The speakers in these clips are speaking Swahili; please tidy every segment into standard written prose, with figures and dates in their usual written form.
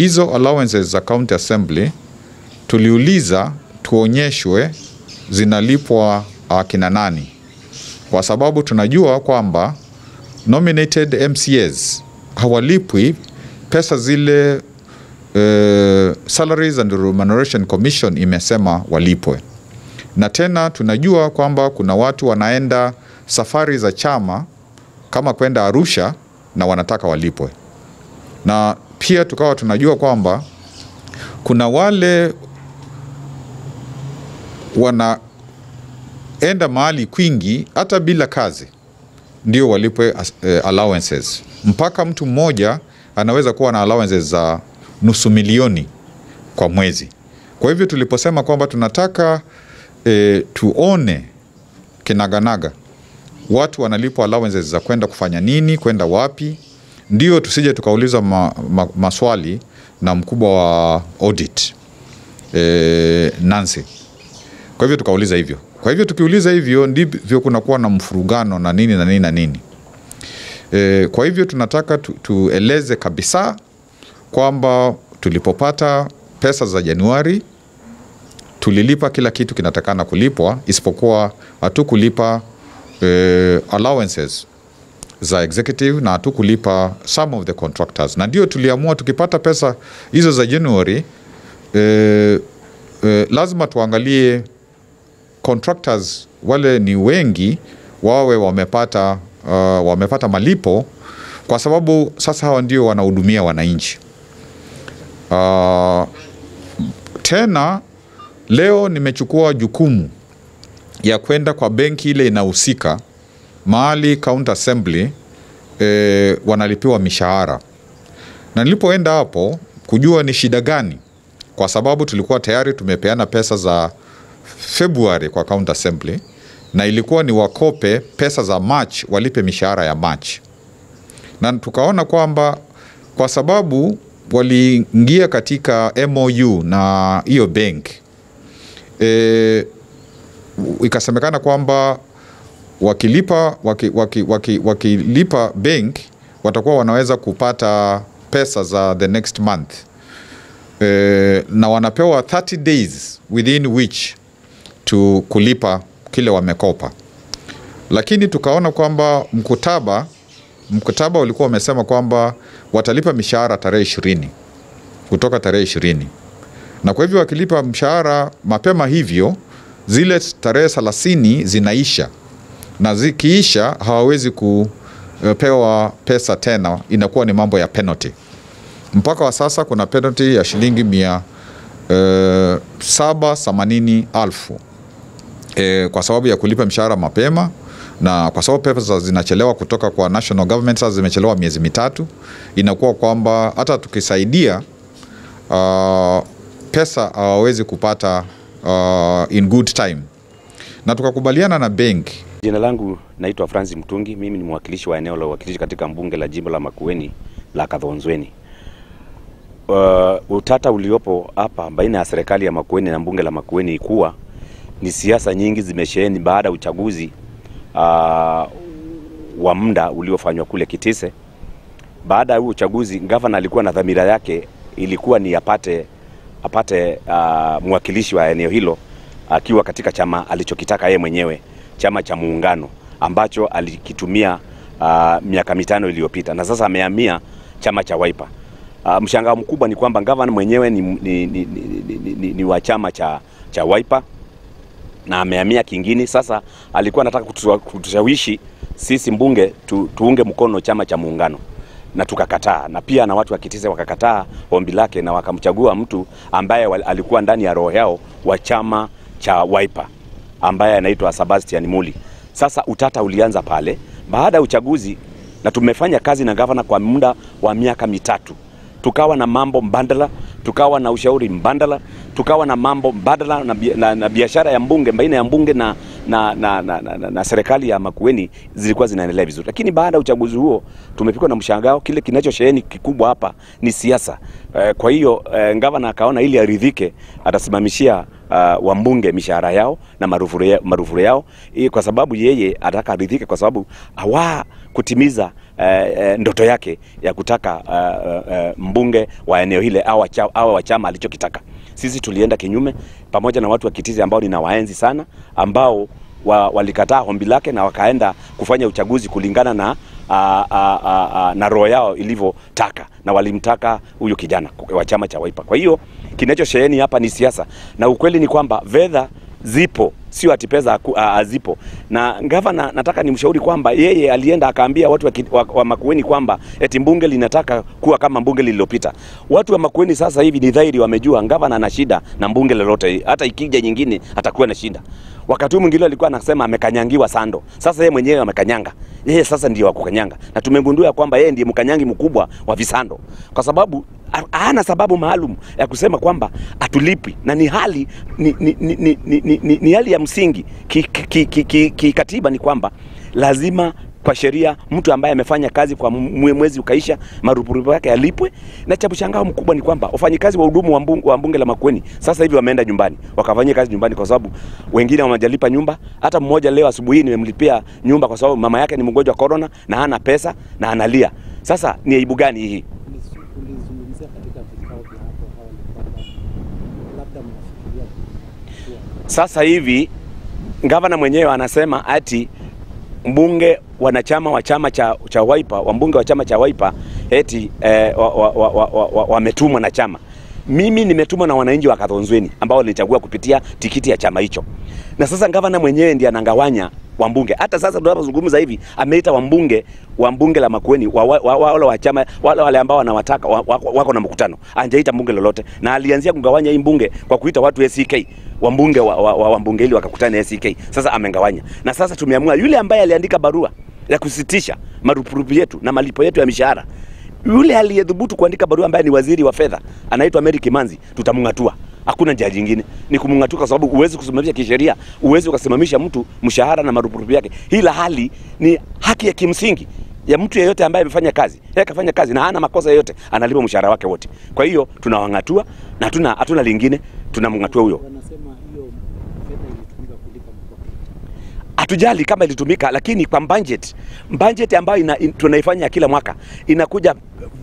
Hizo allowances za county assembly tuliuliza tuonyeshwe zinalipwa kina nani, kwa sababu tunajua kwamba nominated MCAs hawalipwi pesa zile Salaries and Remuneration Commission imesema walipwe. Na tena tunajua kwamba kuna watu wanaenda safari za chama kama kwenda Arusha na wanataka walipwe. Na pia tukawa tunajua kwamba kuna wale wanaenda mahali kwingi hata bila kazi ndio walipwe allowances. Mpaka mtu mmoja anaweza kuwa na allowances za nusu milioni kwa mwezi. Kwa hivyo tuliposema kwamba tunataka tuone kinaganaga watu wanalipwa allowances za kwenda kufanya nini, kwenda wapi, ndio tusije tukauliza maswali na mkubwa wa audit Nancy. Kwa hivyo tukauliza hivyo. Kwa hivyo tukiuliza hivyo ndivyo kunakuwa na mfurugano na nini na nini na nini. Kwa hivyo tunataka tueleze kabisa kwamba tulipopata pesa za Januari tulilipa kila kitu kinatakana kulipwa, isipokuwa hatukulipa allowances za executive na hatukulipa some of the contractors. Na ndio tuliamua tukipata pesa hizo za January lazima tuangalie contractors wale ni wengi wawe wamepata malipo, kwa sababu sasa hawa ndio wanahudumia wananchi. Tena leo nimechukua jukumu ya kwenda kwa benki ile inahusika mahali county assembly wanalipiwa mishahara. Na nilipoenda hapo kujua ni shida gani, kwa sababu tulikuwa tayari tumepeana pesa za February kwa county assembly na ilikuwa ni wakope pesa za March walipe mishahara ya March. Na tukaona kwamba kwa sababu waliingia katika MOU na hiyo bank, ikasemekana kwamba wakilipa bank watakuwa wanaweza kupata pesa za the next month, na wanapewa 30 days within which to kulipa kile wamekopa. Lakini tukaona kwamba mkataba ulikuwa umesema kwamba watalipa mishahara tarehe 20, kutoka tarehe 20. Na kwa hivyo wakilipa mshahara mapema hivyo, zile tarehe 30 zinaisha, na zikiisha hawawezi kupewa pesa tena, inakuwa ni mambo ya penalty. Mpaka wa sasa kuna penalty ya shilingi 780,000 kwa sababu ya kulipa mshahara mapema, na kwa sababu pesa zinachelewa kutoka kwa national government, sasa zimechelewa miezi mitatu, inakuwa kwamba hata tukisaidia pesa hawawezi kupata in good time. Na tukakubaliana na bank. Jina langu naitwa Francis Mtungi, mimi ni mwakilishi wa eneo la uwakilishi katika mbunge la jimbo la Makueni la Kadhonzweni. Utata uliopo hapa baina ya serikali ya Makueni na mbunge la Makueni kuwa ni siasa nyingi zimesheheni baada ya uchaguzi wa muda uliofanywa kule Kitise. Baada ya uchaguzi, gavana alikuwa na dhamira yake ilikuwa ni apate mwakilishi wa eneo hilo akiwa katika chama alichokitaka yeye mwenyewe, chama cha muungano ambacho alikitumia miaka 5 iliyopita, na sasa amehamia chama cha Wiper. Mshangao mkubwa ni kwamba gavana mwenyewe ni wa chama cha Wiper na amehamia kingine. Sasa alikuwa anataka kutushawishi sisi mbunge tuunge mkono chama cha muungano, na tukakataa, na pia na watu wa Kitise wakakataa ombi lake na wakamchagua mtu ambaye alikuwa ndani ya roho yao wa chama cha Wiper ambaye anaitwa Sebastian Muli. Sasa utata ulianza pale baada ya uchaguzi, na tumefanya kazi na gavana kwa muda wa miaka 3. Tukawa na mambo mbadala, tukawa na ushauri mbadala, tukawa na mambo mbadala na biashara ya mbunge baina ya mbunge na serikali ya Makueni zilikuwa zinaendelea vizuri. Lakini baada ya uchaguzi huo tumepikwa na mshangao, kile kinachosheheni kikubwa hapa ni siasa. Kwa hiyo gavana akaona ili aridhike atasimamishia wambunge mishahara yao na marufuru yao, kwa sababu yeye ataka aridhike, kwa sababu hawa kutimiza ndoto yake ya kutaka mbunge wa eneo hile au wa chama alichokitaka. Sisi tulienda kinyume pamoja na watu wa Kitizi ambao ninawaenzi sana, ambao walikataa hombi lake na wakaenda kufanya uchaguzi kulingana na roho yao ilivyotaka, na walimtaka huyo kijana wa chama cha Wiper. Kwa hiyo kinachosheheni hapa ni siasa, na ukweli ni kwamba fedha zipo, sio ati pesa hazipo. Na gavana nataka nimshauri kwamba yeye alienda akaambia watu wa Makueni kwamba eti mbunge linataka kuwa kama mbunge lililopita. Watu wa Makueni sasa hivi ni dhahiri wamejua gavana ana shida na mbunge lolote, hata ikija nyingine atakuwa na shida. Wakati mwingine alikuwa anasema amekanyangiwa sando. Sasa yeye mwenyewe amekanyanga. Yeye sasa ndiye wa kukanyanga. Na tumegundua kwamba yeye ndiye mkanyangi mkubwa wa visando. Kwa sababu hana sababu maalum ya kusema kwamba atulipi, na ni hali ni hali ya msingi kikatiba, ni kwamba lazima kwa sheria mtu ambaye amefanya kazi kwa mwezi ukaisha marupurupu yake yalipwe. Na cha mshangao mkubwa ni kwamba wafanyikazi wa hudumu wa bunge la Makueni sasa hivi wameenda nyumbani wakafanyia kazi nyumbani, kwa sababu wengine hawajalipa nyumba. Hata mmoja leo asubuhi nimemlipia nyumba kwa sababu mama yake ni mgonjwa corona na hana pesa na analia. Sasa ni aibu gani hii? Sasa hivi gavana mwenyewe anasema ati mbunge wanachama wa chama cha Wiper, wambunge wa chama cha Wiper eti wametumwa na chama. Mimi nimetumwa na wananchi wa Kathonzweni ambao walichagua kupitia tikiti ya chama hicho. Na sasa gavana mwenyewe ndiye anangawanya wambunge. Hata sasa tunapozungumza hivi ameita wambunge la Makueni wale wa chama wale ambao wanawataka wako na mkutano. Anjaita mbunge lolote, na alianzia kugawanya hii mbunge kwa kuita watu SCK, wambunge wambunge ili wakakutana SCK. Sasa amengawanya. Na sasa tumeamua yule ambaye aliandika barua ya kusitisha marupurupu yetu na malipo yetu ya mishahara, yule aliyedhubutu kuandika barua ambaye ni waziri wa fedha anaitwa Mary Kimanzi, tutamngatua. Hakuna njia nyingine, ni kumngatua, kwa sababu uwezi kusimamisha kisheria, uwezi ukasimamisha mtu mshahara na marupurupu yake. Hila hali ni haki ya kimsingi ya mtu yeyote ambaye amefanya kazi. Yeye kafanya kazi na hana makosa yoyote, analipa mshahara wake wote. Kwa hiyo tunawangatua na hatuna lingine, tunamngatua huyo. Wanasema hiyo fedha ilitumika kulipa mkopo. Hatujali kama ilitumika, lakini kwa budget ambayo tunaifanya kila mwaka inakuja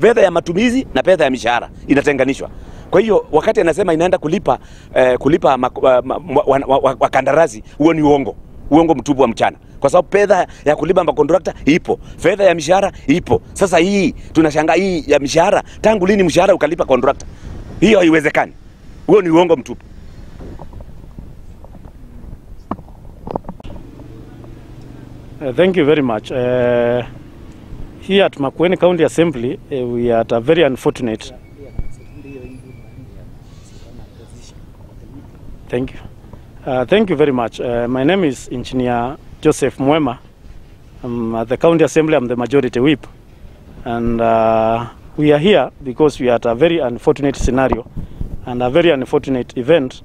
fedha ya matumizi na fedha ya mishahara inatenganishwa. Kwa hiyo wakati anasema inaenda kulipa wakandarasi, huo ni uongo mtupu wa mchana, kwa sababu fedha ya kulipa makontrakta ipo, fedha ya mishahara ipo. Sasa hii tunashangaa, hii ya mishahara, tangu lini mshahara ukalipa kontrakta? Hiyo haiwezekani, huo ni uongo mtupu. Thank you very much. Here at Makueni County Assembly, we are at a very unfortunate. Thank you. Thank you very much. My name is Engineer Joseph Mwema. I'm at the County Assembly. I'm the Majority Whip. And we are here because we are at a very unfortunate scenario and a very unfortunate event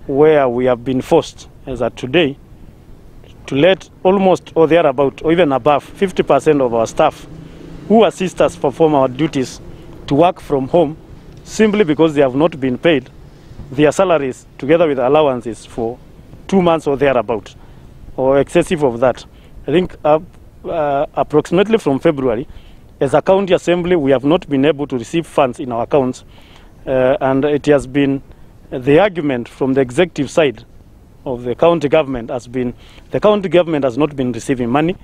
where we have been forced, as at today, to let almost or thereabout or even above 50% of our staff who assist us perform our duties to work from home simply because they have not been paid their salaries together with allowances for 2 months or thereabout, or excessive of that. I think approximately from February, as a county assembly, we have not been able to receive funds in our accounts, and it has been the argument from the executive side of the county government has been the county government has not been receiving money,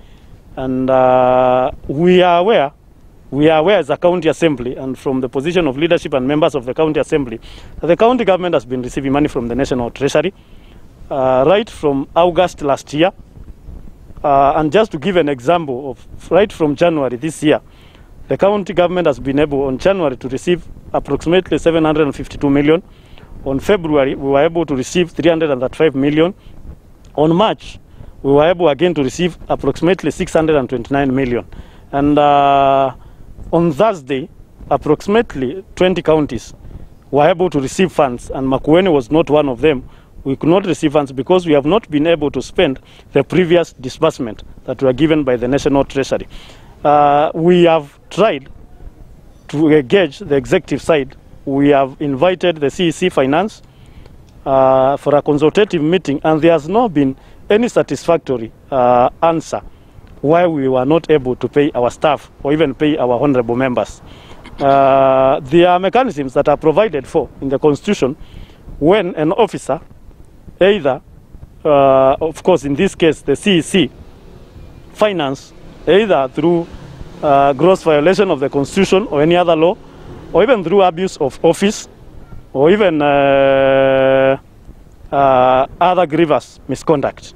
and we are aware as a county assembly and from the position of leadership and members of the county assembly that the county government has been receiving money from the National Treasury right from August last year, and just to give an example of right from January this year, the county government has been able on January to receive approximately 752 million. On February, we were able to receive 335 million. On March, we were able again to receive approximately 629 million. And on Thursday, approximately 20 counties were able to receive funds, and Makueni was not one of them. We could not receive funds because we have not been able to spend the previous disbursement that were given by the National Treasury. We have tried to engage the executive side. We have invited the CEC Finance for a consultative meeting, and there has not been any satisfactory answer why we were not able to pay our staff or even pay our honorable members. There are mechanisms that are provided for in the Constitution when an officer, either, of course in this case the CEC, finance either through gross violation of the Constitution or any other law, or even through abuse of office, or even other grievous misconduct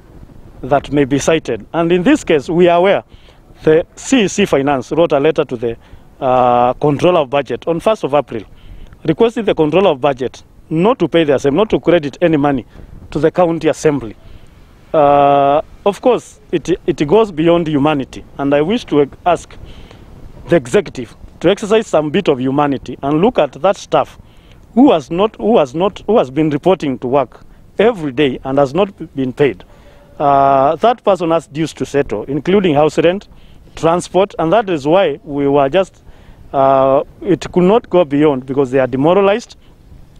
that may be cited. And in this case, we are aware the CEC Finance wrote a letter to the Controller of Budget on 1st of April, requesting the Controller of Budget not to pay the assembly, not to credit any money to the County Assembly. Of course, it goes beyond humanity, and I wish to ask the executive to exercise some bit of humanity and look at that staff who has been reporting to work every day and has not been paid. That person has dues to settle, including house rent, transport, and that is why we were just, it could not go beyond because they are demoralized.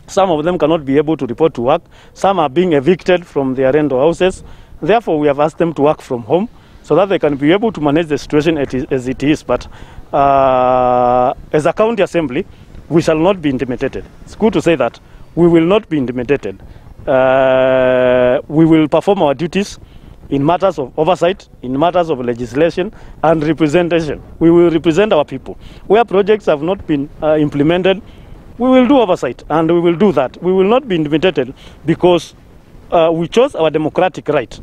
Some of them cannot be able to report to work. Some are being evicted from their rental houses. Therefore, we have asked them to work from home so that they can be able to manage the situation as it is. But as a county assembly, we shall not be intimidated. It's good to say that we will not be intimidated. We will perform our duties in matters of oversight, in matters of legislation and representation. We will represent our people. Where projects have not been implemented, we will do oversight, and we will do that. We will not be intimidated because we chose our democratic right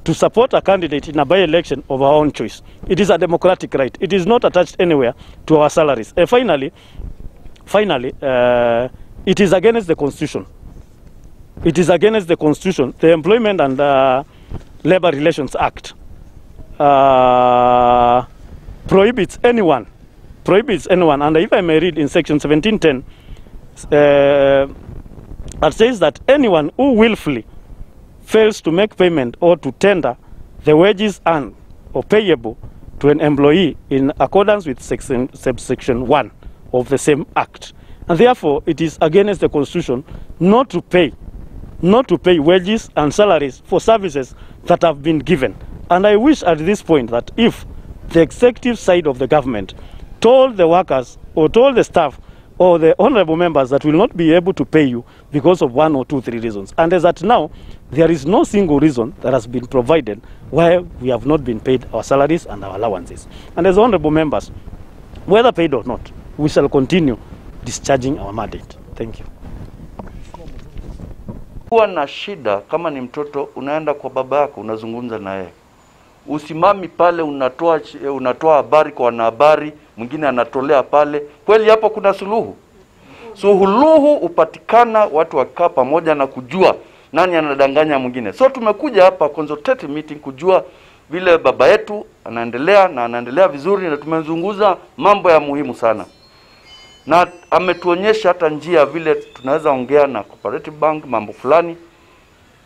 to support a candidate in a by-election of our own choice. It is a democratic right. It is not attached anywhere to our salaries. And finally, it is against the Constitution. It is against the Constitution. The Employment and Labor Relations Act prohibits anyone, and if I may read in section 1710, it says that anyone who willfully fails to make payment or to tender the wages earned or payable to an employee in accordance with subsection 1 of the same act. And therefore, it is against the Constitution not to pay wages and salaries for services that have been given. And I wish at this point that if the executive side of the government told the workers or told the staff or the honorable members that will not be able to pay you because of 1 or 2, 3 reasons. And as at now, there is no single reason that has been provided why we have not been paid our salaries and our allowances. And as honorable members, whether paid or not, we shall continue discharging our mandate. Thank you. Kuwa na shida kama ni mtoto, unaenda kwa baba yako, unazungumza na yeye. Usimami pale unatoa habari kwa wanahabari, mwingine anatolea pale. Kweli hapo kuna suluhu. Suluhu upatikana watu wakaa pamoja na kujua nani anadanganya mwingine. So tumekuja hapa consultative meeting kujua vile baba yetu anaendelea na anaendelea vizuri, na tumezungumza mambo ya muhimu sana. Na ametuonyesha hata njia vile tunaweza ongea na cooperative bank mambo fulani.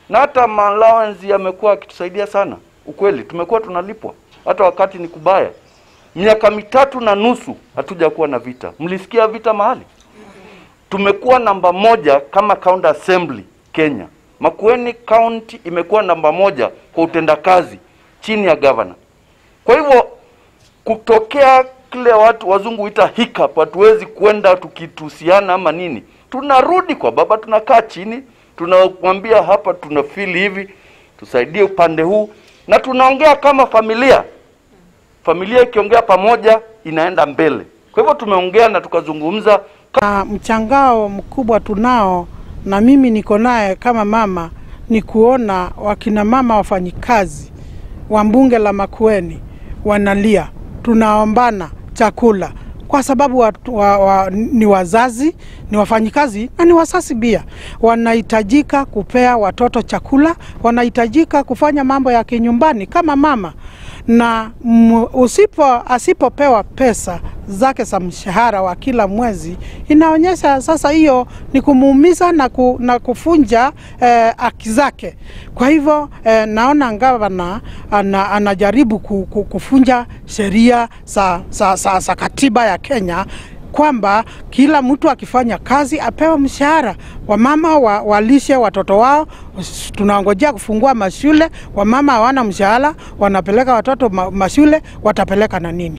Na hata allowance yamekuwa akitusaidia sana. Ukweli tumekuwa tunalipwa hata wakati ni kubaya. Miaka 3.5 hatuja kuwa na vita. Mlisikia vita mahali? Tumekuwa namba 1 kama county assembly Kenya. Makueni County imekuwa namba 1 kwa utendakazi chini ya governor. Kwa hivyo kutokea kile watu wazungu huita hiccup, hatuwezi kwenda tukitusiana ama nini. Tunarudi kwa baba, tunakaa chini, tunamwambia hapa tunafeel hivi, tusaidie upande huu, na tunaongea kama familia. Familia ikiongea pamoja inaenda mbele. Kwa hivyo tumeongea na tukazungumza. Mchangao mkubwa tunao, na mimi niko naye kama mama, ni kuona wakina mama wafanyikazi wa mbunge la Makueni wanalia. Tunaombana chakula kwa sababu ni wazazi, ni wafanyikazi na ni wasasi pia. Wanahitajika kupea watoto chakula, wanahitajika kufanya mambo ya kinyumbani kama mama. Na asipopewa pesa zake za mshahara wa kila mwezi, inaonyesha sasa hiyo ni kumuumiza na kufunja haki zake. Kwa hivyo naona gavana anajaribu kufunja sheria za katiba ya Kenya kwamba kila mtu akifanya kazi apewe mshahara. Wamama walishe watoto wao. Tunangojea kufungua mashule, wamama hawana mshahara, wanapeleka watoto mashule, watapeleka na nini?